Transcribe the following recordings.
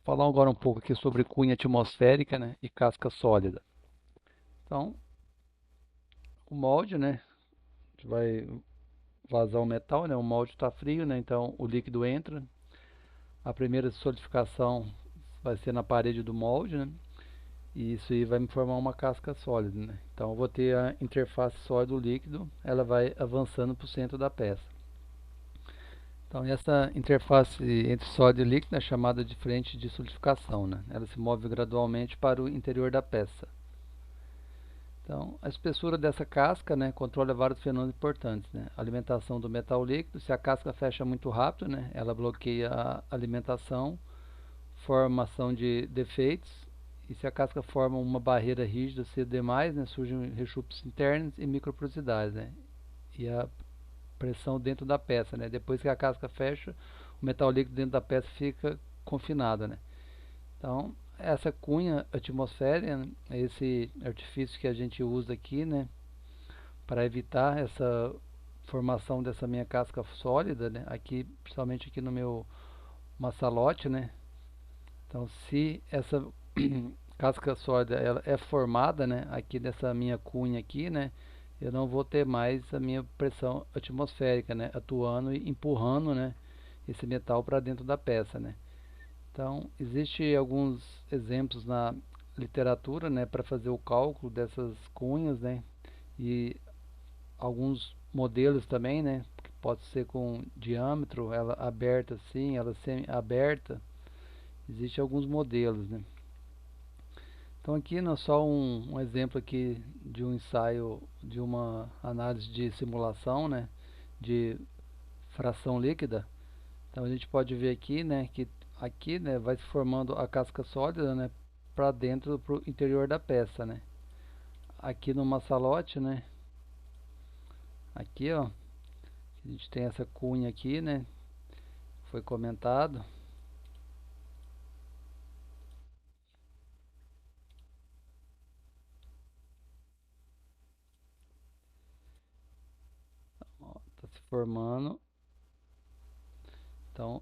falar agora um pouco aqui sobre cunha atmosférica, né, e casca sólida. Então, o molde, né, a gente vai vazar o metal, né, o molde está frio, né, então o líquido entra. A primeira solidificação vai ser na parede do molde, né, e isso aí vai me formar uma casca sólida, né. Então eu vou ter a interface sólido-líquido, ela vai avançando para o centro da peça. Então essa interface entre sólido e líquido é chamada de frente de solidificação, né. Ela se move gradualmente para o interior da peça. Então, a espessura dessa casca, né, controla vários fenômenos importantes, né? A alimentação do metal líquido, se a casca fecha muito rápido, né, ela bloqueia a alimentação, formação de defeitos, e se a casca forma uma barreira rígida cedo demais, né, surgem rechupes internos e microporosidades, né? E a pressão dentro da peça, né? Depois que a casca fecha, o metal líquido dentro da peça fica confinado, né? Então, essa cunha atmosférica, né, é esse artifício que a gente usa aqui, né, para evitar essa formação dessa minha casca sólida, né, aqui, principalmente aqui no meu maçalote, né. Então, se essa casca sólida ela é formada, né, aqui nessa minha cunha aqui, né, eu não vou ter mais a minha pressão atmosférica, né, atuando e empurrando, né, esse metal para dentro da peça, né. Então, existe alguns exemplos na literatura, né, para fazer o cálculo dessas cunhas, né, e alguns modelos também, né, que pode ser com diâmetro, ela aberta assim, ela semi-aberta, existe alguns modelos, né. Então aqui não é só um exemplo aqui de um ensaio de uma análise de simulação, né, de fração líquida. Então a gente pode ver aqui, né, que aqui, né, vai se formando a casca sólida, né, para dentro, para o interior da peça, né. Aqui no maçalote, né, aqui, ó, a gente tem essa cunha aqui, né, foi comentado. Ó, tá se formando. Então,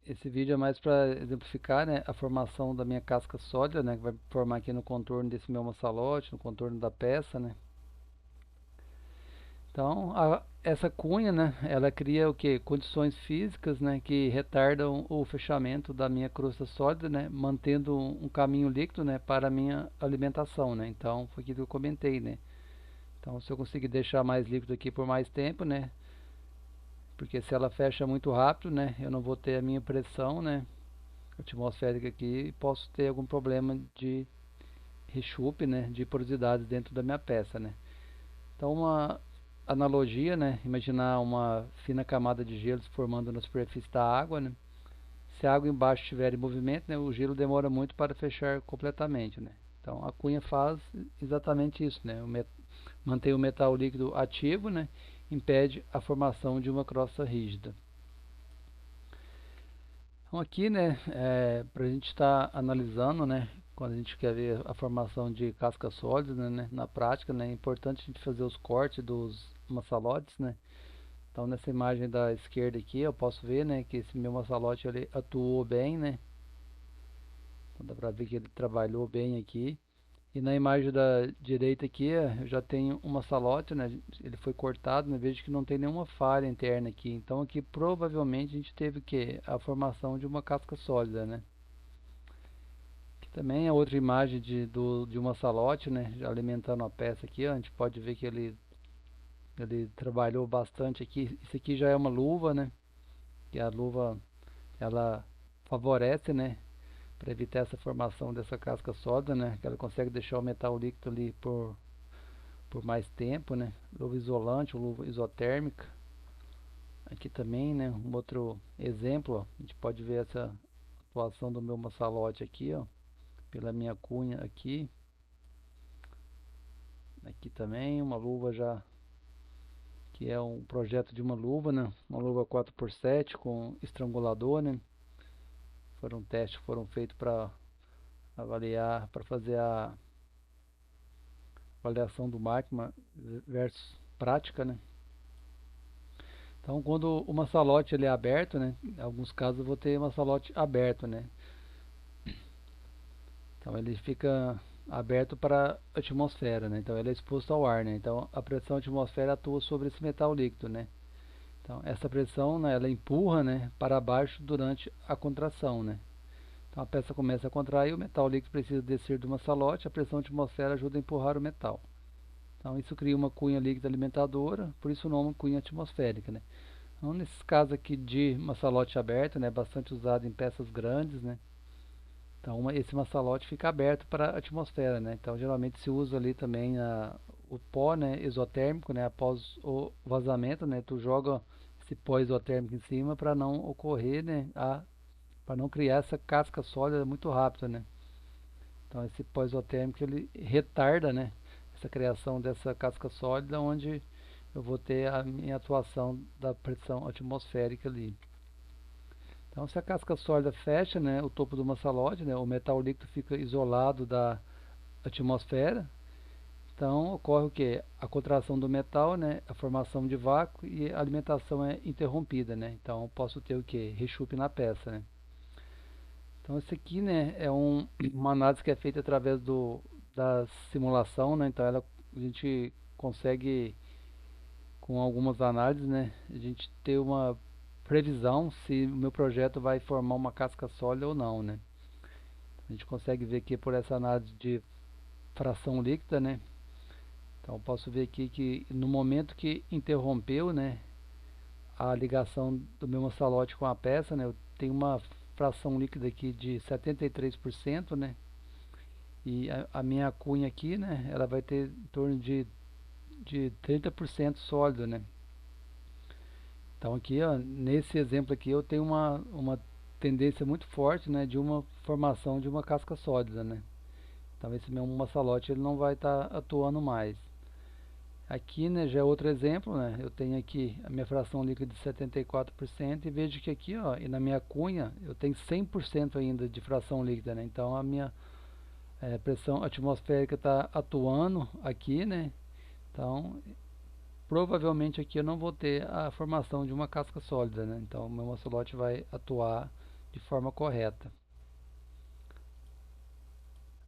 esse vídeo é mais para exemplificar, né, a formação da minha casca sólida, né, que vai formar aqui no contorno desse meu maçalote, no contorno da peça, né. Então, essa cunha, né, ela cria o que? Condições físicas, né, que retardam o fechamento da minha crosta sólida, né, mantendo um caminho líquido, né, para a minha alimentação, né. Então, foi aquilo que eu comentei, né. Então, se eu conseguir deixar mais líquido aqui por mais tempo, né, porque se ela fecha muito rápido, né, eu não vou ter a minha pressão, né, atmosférica aqui e posso ter algum problema de rechupe, né, de porosidades dentro da minha peça, né. Então, uma analogia, né, imaginar uma fina camada de gelo se formando na superfície da água, né. Se a água embaixo estiver em movimento, né, o gelo demora muito para fechar completamente, né. Então, a cunha faz exatamente isso, né, mantém o metal líquido ativo, né, impede a formação de uma crosta rígida. Então aqui, né, para a gente estar analisando, né, quando a gente quer ver a formação de cascas sólidas, né, na prática, né, é importante a gente fazer os cortes dos maçalotes, né. Então nessa imagem da esquerda aqui eu posso ver, né, que esse meu maçalote ele atuou bem, né. Então dá para ver que ele trabalhou bem aqui. E na imagem da direita aqui, eu já tenho um maçalote, né? Ele foi cortado, né? Vejo que não tem nenhuma falha interna aqui. Então aqui provavelmente a gente teve o quê? A formação de uma casca sólida, né? Aqui também é outra imagem de um maçalote, né? Já alimentando a peça aqui, ó. A gente pode ver que ele trabalhou bastante aqui. Isso aqui já é uma luva, né? Que a luva ela favorece, né? Para evitar essa formação dessa casca sólida, né? Que ela consegue deixar o metal líquido ali por mais tempo, né? Luva isolante, luva isotérmica. Aqui também, né? Um outro exemplo, ó, a gente pode ver essa atuação do meu maçalote aqui, ó, pela minha cunha aqui. Aqui também uma luva já que é um projeto de uma luva, né? Uma luva 4x7 com estrangulador, né? Foram testes que foram feitos para avaliar, para fazer a avaliação do máquina versus prática, né? Então, quando o maçalote ele é aberto, né? Em alguns casos eu vou ter maçalote aberto, né? Então ele fica aberto para a atmosfera, né? Então ele é exposto ao ar, né? Então a pressão atmosfera atua sobre esse metal líquido, né? Então essa pressão, né, ela empurra, né, para baixo durante a contração, né? Então a peça começa a contrair, o metal líquido precisa descer de uma salote, a pressão atmosfera ajuda a empurrar o metal. Então isso cria uma cunha líquida alimentadora, por isso o nome cunha atmosférica, né? Então nesses casos aqui de maçalote aberto, né, bastante usado em peças grandes, né? Então esse maçalote fica aberto para a atmosfera, né? Então geralmente se usa ali também o pó, né, exotérmico, né, após o vazamento, né? Tu joga esse pó exotérmico em cima para não ocorrer, né, para não criar essa casca sólida muito rápida, né? Então esse pó exotérmico ele retarda, né, essa criação dessa casca sólida, onde eu vou ter a minha atuação da pressão atmosférica ali. Então, se a casca sólida fecha, né, o topo do maçalote, né, o metal líquido fica isolado da atmosfera. Então, ocorre o que? A contração do metal, né, a formação de vácuo e a alimentação é interrompida, né? Então, eu posso ter o que? Rechupe na peça, né? Então, esse aqui, né, é uma análise que é feita através da simulação, né? Então, a gente consegue, com algumas análises, né, a gente ter uma previsão se o meu projeto vai formar uma casca sólida ou não, né? A gente consegue ver aqui por essa análise de fração líquida, né? Então eu posso ver aqui que no momento que interrompeu, né, a ligação do meu maçalote com a peça, né, eu tenho uma fração líquida aqui de 73%, né? E a minha cunha aqui, né, ela vai ter em torno de 30% sólido, né? Então aqui, ó, nesse exemplo aqui eu tenho uma tendência muito forte, né, de uma formação de uma casca sólida, né? Então esse meu maçalote ele não vai estar atuando mais. Aqui, né, já é outro exemplo, né? Eu tenho aqui a minha fração líquida de 74% e vejo que aqui, ó, e na minha cunha eu tenho 100% ainda de fração líquida, né? Então a minha pressão atmosférica está atuando aqui, né? Então provavelmente aqui eu não vou ter a formação de uma casca sólida, né? Então o meu maçolote vai atuar de forma correta.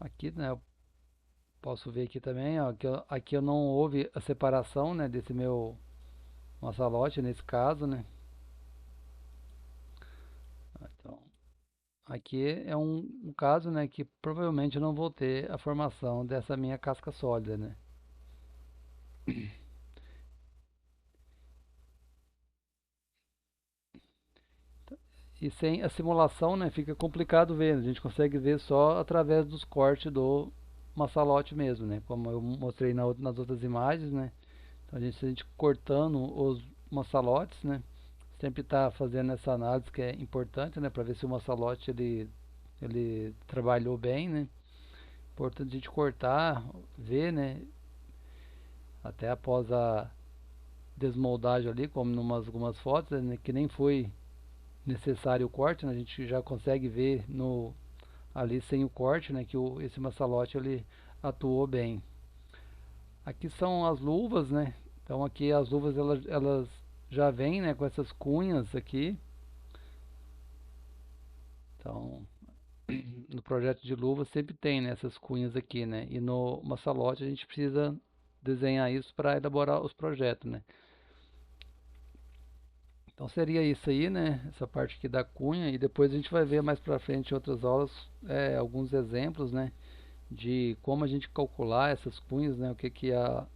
Aqui, né, eu posso ver aqui também, ó, que aqui eu não houve a separação, né, desse meu maçalote nesse caso, né? Então, aqui é um caso, né, que provavelmente eu não vou ter a formação dessa minha casca sólida, né? E sem a simulação, né, fica complicado ver, né? A gente consegue ver só através dos cortes do maçalote mesmo, né? Como eu mostrei nas outras imagens, né? Então a gente cortando os maçalotes, né? Sempre está fazendo essa análise que é importante, né? Para ver se o maçalote ele trabalhou bem, né? Importante a gente cortar, ver, né? Até após a desmoldagem ali, como em algumas fotos, né, que nem foi necessário o corte, né, a gente já consegue ver no ali sem o corte, né, que esse maçalote ele atuou bem. Aqui são as luvas, né? Então aqui as luvas elas já vêm, né, com essas cunhas aqui. Então no projeto de luva sempre tem, né, essas cunhas aqui, né? E no maçalote a gente precisa desenhar isso para elaborar os projetos, né? Então seria isso aí, né? Essa parte aqui da cunha e depois a gente vai ver mais para frente em outras aulas alguns exemplos, né? De como a gente calcular essas cunhas, né? O que que a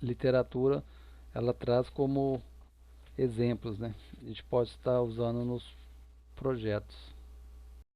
literatura ela traz como exemplos, né? A gente pode estar usando nos projetos.